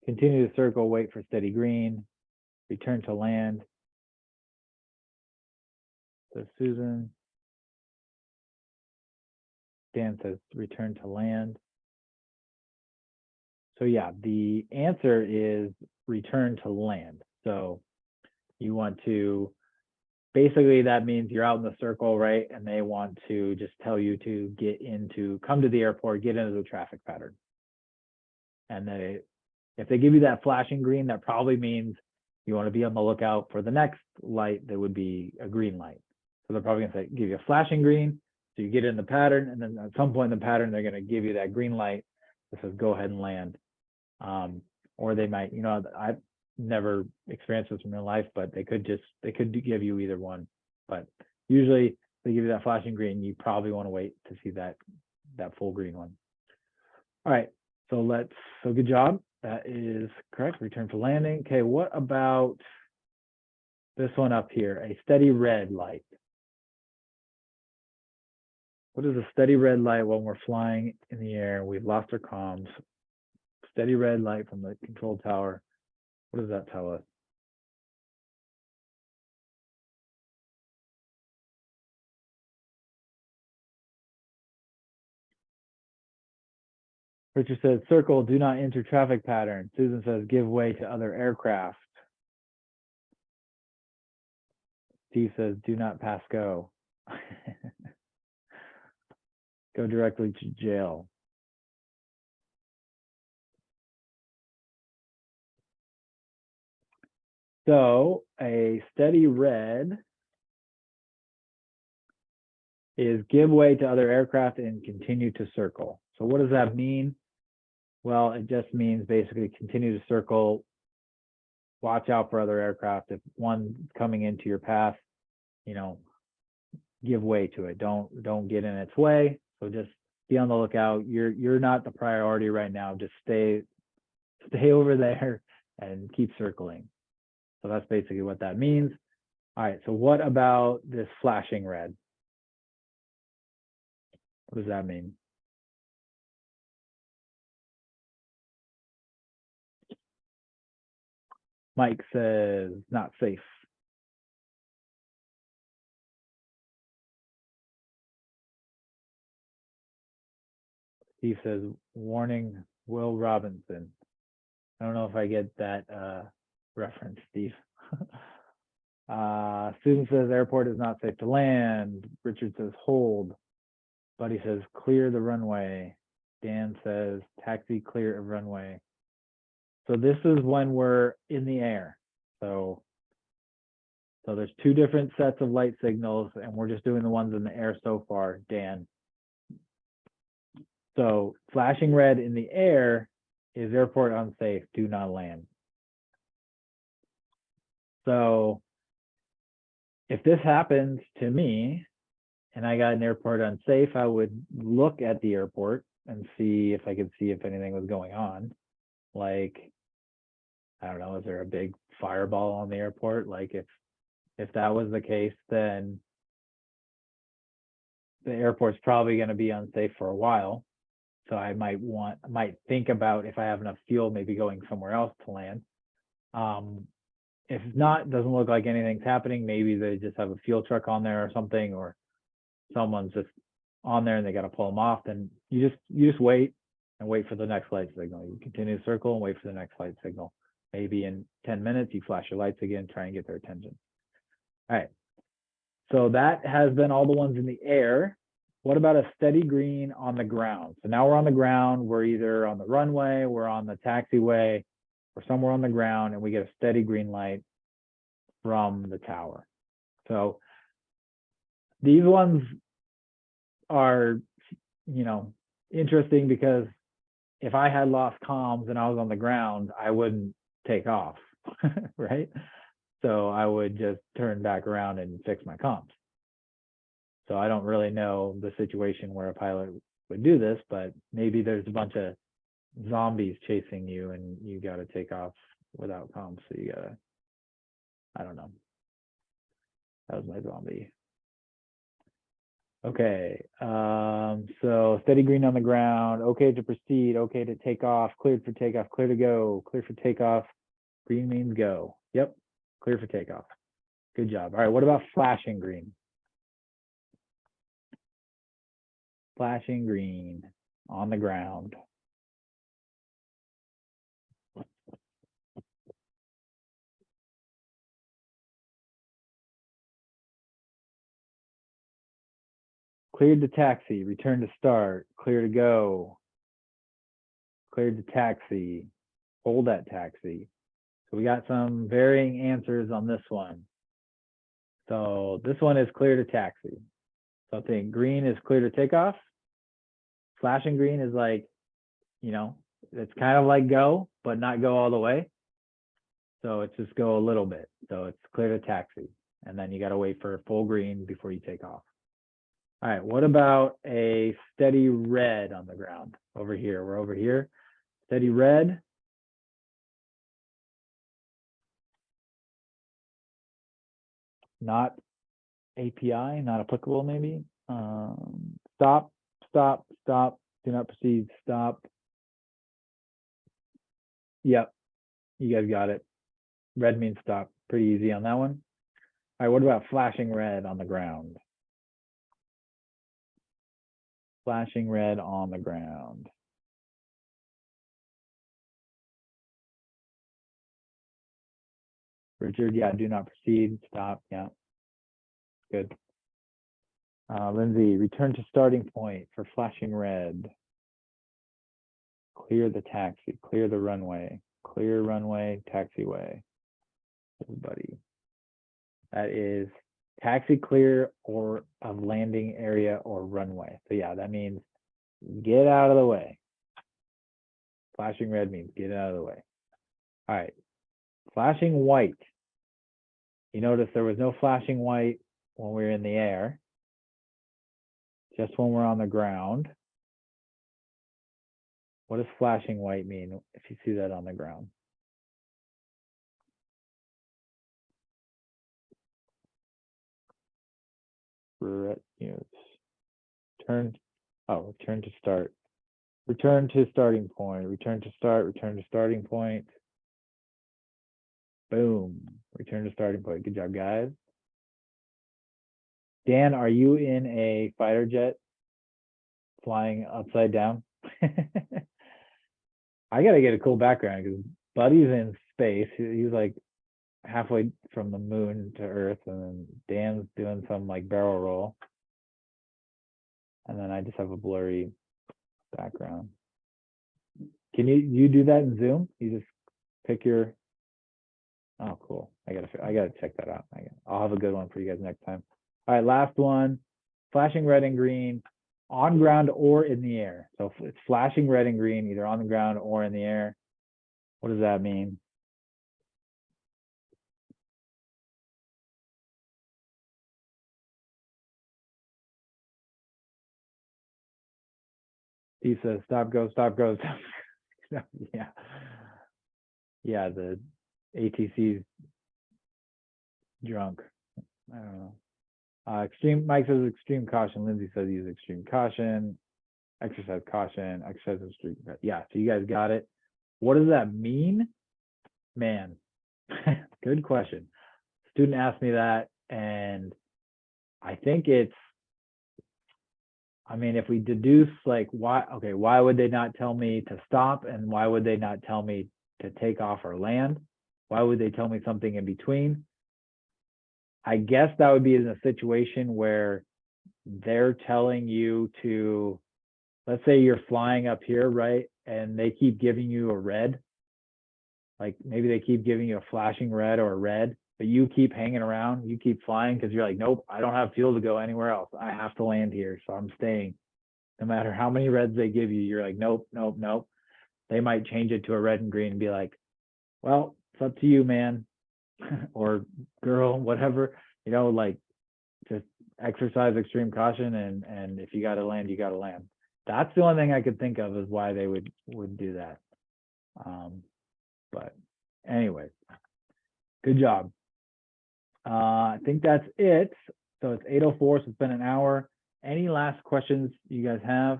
continue to circle, wait for steady green, return to land. So Susan. Dan says, return to land. So yeah, the answer is return to land. So you want to, basically that means you're out in the circle, right? And they want to just tell you to come to the airport, get into the traffic pattern. And if they give you that flashing green, that probably means you want to be on the lookout for the next light that would be a green light. So they're probably gonna give you a flashing green, so you get in the pattern, and then at some point in the pattern, they're gonna give you that green light that says go ahead and land. Or they might, I've never experienced this in real life, but they could give you either one. But usually if they give you that flashing green, you probably want to wait to see that full green one. All right, so good job. That is correct. Return for landing. Okay, what about this one up here? A steady red light. What is a steady red light when we're flying in the air and we've lost our comms? Steady red light from the control tower. What does that tell us? Richard says, circle, do not enter traffic pattern. Susan says, give way to other aircraft. Steve says, do not pass go. Go directly to jail. So a steady red is give way to other aircraft and continue to circle. So what does that mean? Well, it just means basically continue to circle, watch out for other aircraft. If one's coming into your path, you know, give way to it. Don't get in its way. So just be on the lookout. You're not the priority right now. Just stay over there and keep circling. So that's basically what that means. All right, so what about this flashing red? What does that mean? Mike says not safe. Steve says warning Will Robinson. I don't know if I get that reference, Steve. Susan says airport is not safe to land. Richard says hold. Buddy says clear the runway. Dan says taxi clear of runway. So this is when we're in the air. So there's two different sets of light signals, and we're just doing the ones in the air so far, Dan. So flashing red in the air is airport unsafe, do not land. So if this happens to me and I got an airport unsafe, I would look at the airport and see if I could see if anything was going on. Like, I don't know, is there a big fireball on the airport? Like if that was the case, then the airport's probably going to be unsafe for a while. So I might think about, if I have enough fuel, maybe going somewhere else to land. If not, doesn't look like anything's happening. Maybe they just have a fuel truck on there or something, or someone's just on there and they got to pull them off. Then you just wait and wait for the next light signal. You continue to circle and wait for the next light signal. Maybe in 10 minutes, you flash your lights again, try and get their attention. All right. So that has been all the ones in the air. What about a steady green on the ground? So now we're on the ground. We're either on the runway, we're on the taxiway, or somewhere on the ground, and we get a steady green light from the tower. So these ones are, you know, interesting because if I had lost comms and I was on the ground, I wouldn't take off, right? So I would just turn back around and fix my comms. So I don't really know the situation where a pilot would do this, but maybe there's a bunch of zombies chasing you and you got to take off without comms. So you gotta, I don't know. That was my zombie. Okay, so steady green on the ground, okay to proceed, okay to take off, cleared for takeoff, clear to go, clear for takeoff, green means go. Yep, clear for takeoff. Good job. All right, what about flashing green? Flashing green on the ground. Cleared to taxi, return to start, clear to go, cleared to taxi, hold that taxi. So we got some varying answers on this one. So this one is clear to taxi. So I think green is clear to takeoff. Flashing green is like, you know, it's kind of like go, but not go all the way. So it's just go a little bit. So it's clear to taxi. And then you got to wait for full green before you take off. All right, what about a steady red on the ground? Over here, we're over here. Steady red. Not API, not applicable maybe. Stop, stop, stop, do not proceed, stop. Yep, you guys got it. Red means stop, pretty easy on that one. All right, what about flashing red on the ground? Flashing red on the ground. Richard, yeah, do not proceed, stop, yeah. Good. Lindsay, return to starting point for flashing red. Clear the taxi, clear the runway, clear runway, taxiway. Everybody. That is taxi clear or of landing area or runway. So yeah, that means get out of the way. Flashing red means get out of the way. All right. Flashing white. You notice there was no flashing white when we were in the air, just when we're on the ground. What does flashing white mean if you see that on the ground? News. Return to start. Return to starting point. Return to start. Return to starting point. Boom. Return to starting point. Good job, guys. Dan, are you in a fighter jet flying upside down? I gotta get a cool background because Buddy's in space. He's like halfway from the moon to Earth, and then Dan's doing some like barrel roll. And then I just have a blurry background. Can you do that in Zoom? You just pick your. Oh, cool. I gotta check that out. I'll have a good one for you guys next time. All right, last one. Flashing red and green on ground or in the air. So it's flashing red and green either on the ground or in the air. What does that mean? He says, stop, go, stop, go. Stop. Yeah. Yeah, the ATC's drunk. I don't know. Mike says extreme caution. Lindsay says use extreme caution. Exercise caution. Exercise extreme. Yeah, so you guys got it. What does that mean? Man, good question. Student asked me that, and I think it's, I mean, if we deduce like why would they not tell me to stop, and why would they not tell me to take off or land? Why would they tell me something in between? I guess that would be in a situation where they're telling you to, let's say you're flying up here, right? And they keep giving you a red, like maybe they keep giving you a flashing red or a red, but you keep hanging around, you keep flying because you're like, nope, I don't have fuel to go anywhere else. I have to land here, so I'm staying. No matter how many reds they give you, you're like, nope, nope, nope. They might change it to a red and green and be like, well, it's up to you, man, or girl, whatever, like just exercise extreme caution, and if you got to land, you got to land. That's the only thing I could think of is why they would do that. But anyway, good job. I think that's it. So it's 8:04, so it's been an hour. Any last questions you guys have?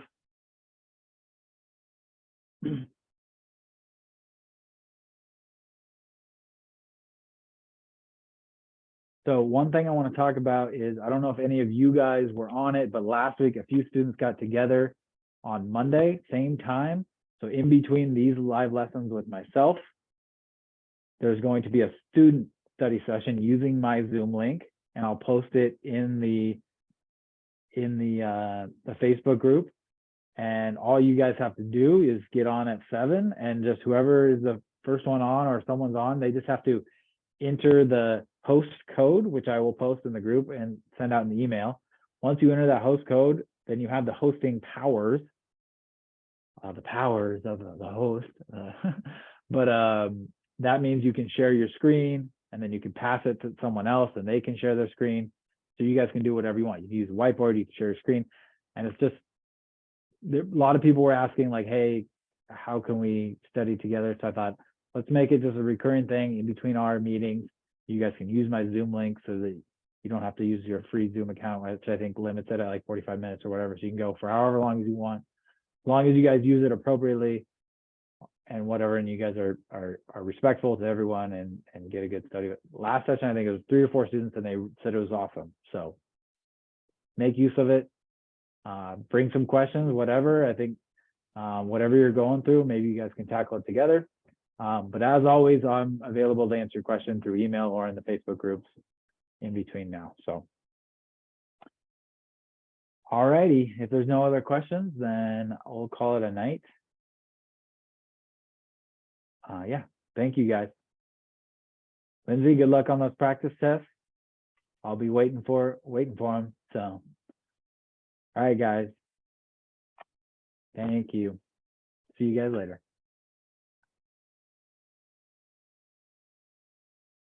So one thing I want to talk about is, I don't know if any of you guys were on it, but last week a few students got together on Monday, same time. So in between these live lessons with myself, there's going to be a student study session using my Zoom link, and I'll post it in the Facebook group. And all you guys have to do is get on at 7, and just whoever is the first one on or someone's on, they just have to enter the host code, which I will post in the group and send out an email. Once you enter that host code, then you have the hosting powers, the powers of the host. But that means you can share your screen, and then you can pass it to someone else and they can share their screen. So you guys can do whatever you want. You can use a whiteboard, you can share your screen. And it's just, a lot of people were asking like, hey, how can we study together? So I thought, let's make it just a recurring thing in between our meetings. You guys can use my Zoom link so that you don't have to use your free Zoom account, which I think limits it at like 45 minutes or whatever. So you can go for however long as you want, as long as you guys use it appropriately and whatever, and you guys are respectful to everyone and get a good study. Last session, I think it was 3 or 4 students, and they said it was awesome. So make use of it. Bring some questions, whatever. I think whatever you're going through, maybe you guys can tackle it together. But as always, I'm available to answer questions through email or in the Facebook groups in between now. So, all righty. If there's no other questions, then I'll call it a night. Yeah, thank you guys. Lindsay, good luck on those practice tests. I'll be waiting for them. So, all right, guys. Thank you. See you guys later.